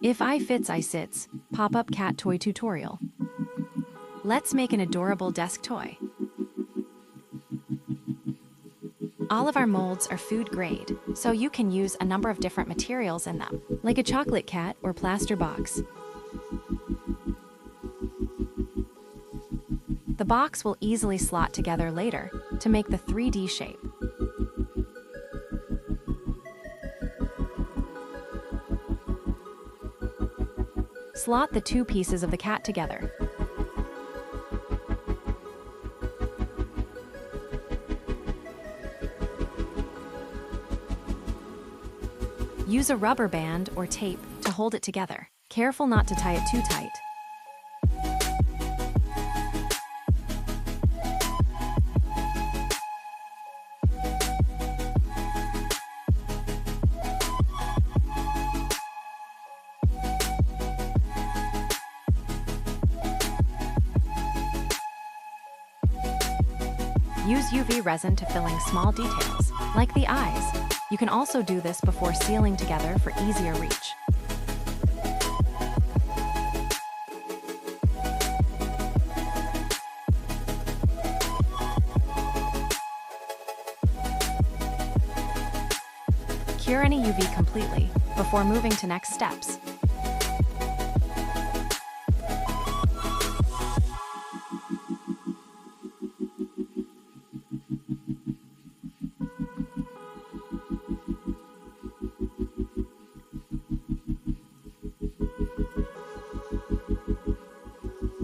If I fits, I sits, pop-up cat toy tutorial. Let's make an adorable desk toy. All of our molds are food grade, so you can use a number of different materials in them, like a chocolate cat or plaster box. The box will easily slot together later to make the 3D shape. Slot the two pieces of the cat together. Use a rubber band or tape to hold it together. Careful not to tie it too tight. Use UV resin to fill in small details, like the eyes. You can also do this before sealing together for easier reach. Cure any UV completely before moving to next steps.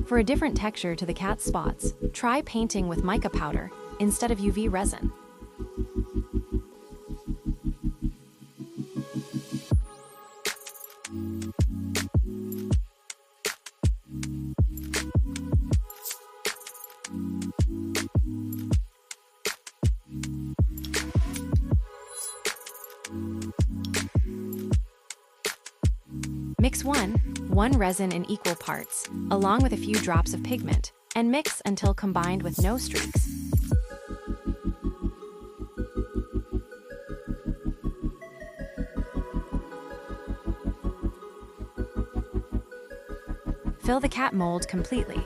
For a different texture to the cat's spots, try painting with mica powder instead of UV resin. Mix one resin in equal parts, along with a few drops of pigment, and mix until combined with no streaks. Fill the cat mold completely.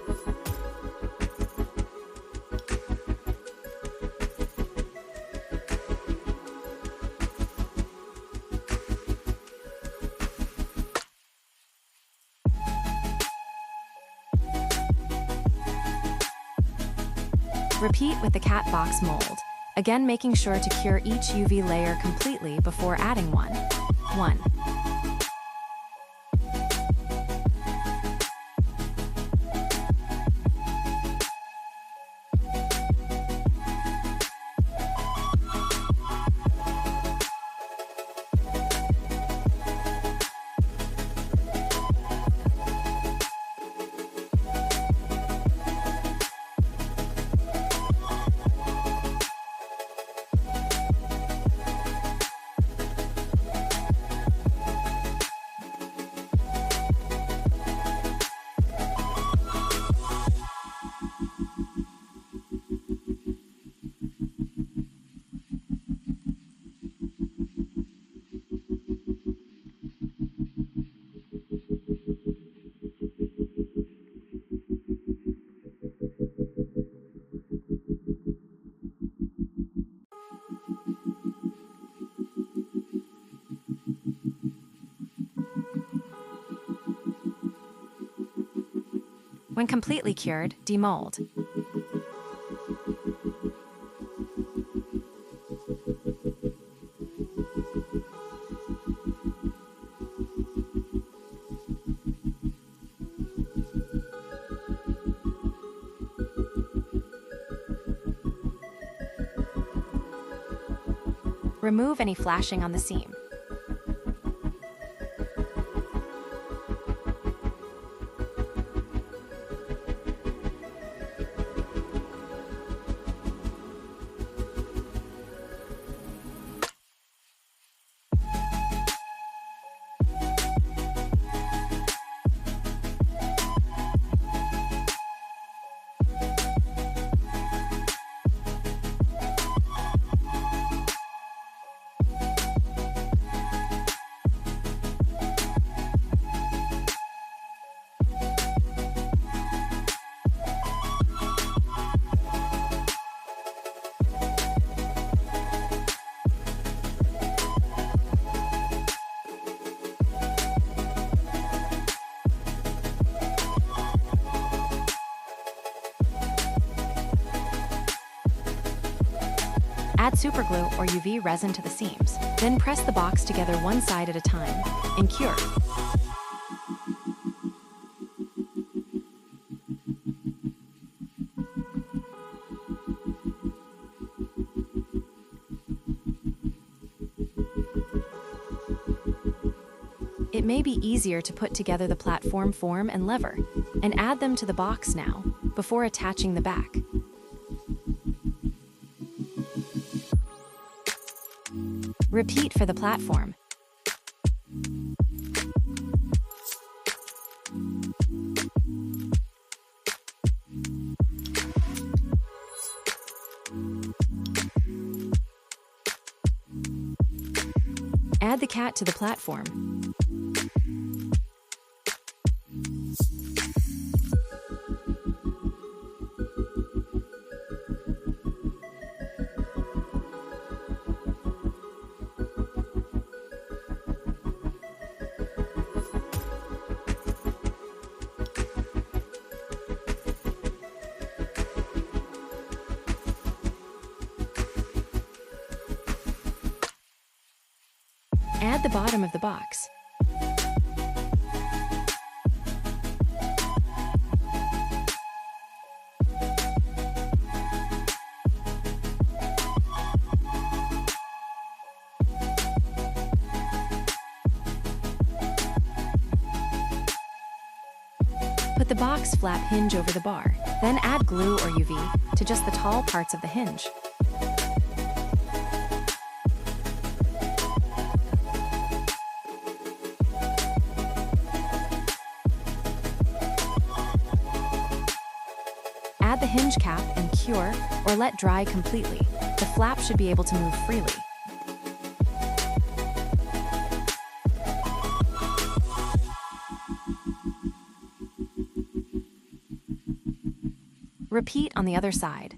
Repeat with the cat box mold, again making sure to cure each UV layer completely before adding one. When completely cured, demold. Remove any flashing on the seam. Add superglue or UV resin to the seams. Then press the box together one side at a time and cure. It may be easier to put together the platform form and lever, and add them to the box now, before attaching the back. Repeat for the platform. Add the cat to the platform. Add the bottom of the box. Put the box flap hinge over the bar, then add glue or UV to just the tall parts of the hinge. Add the hinge cap and cure, or let dry completely. The flap should be able to move freely. Repeat on the other side.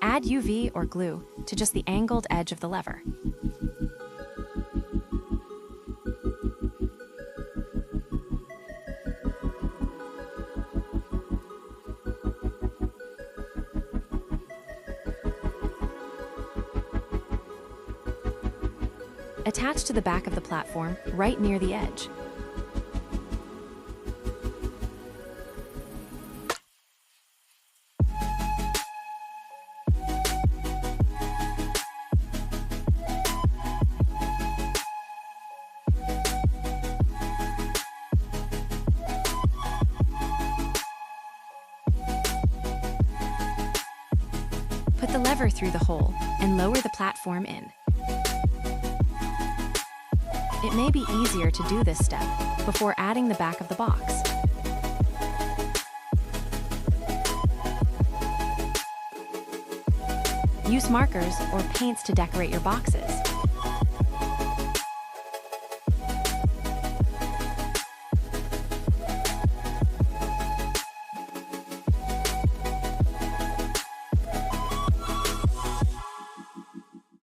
Add UV or glue to just the angled edge of the lever. Attach to the back of the platform, right near the edge. Put the lever through the hole and lower the platform in. It may be easier to do this step before adding the back of the box. Use markers or paints to decorate your boxes.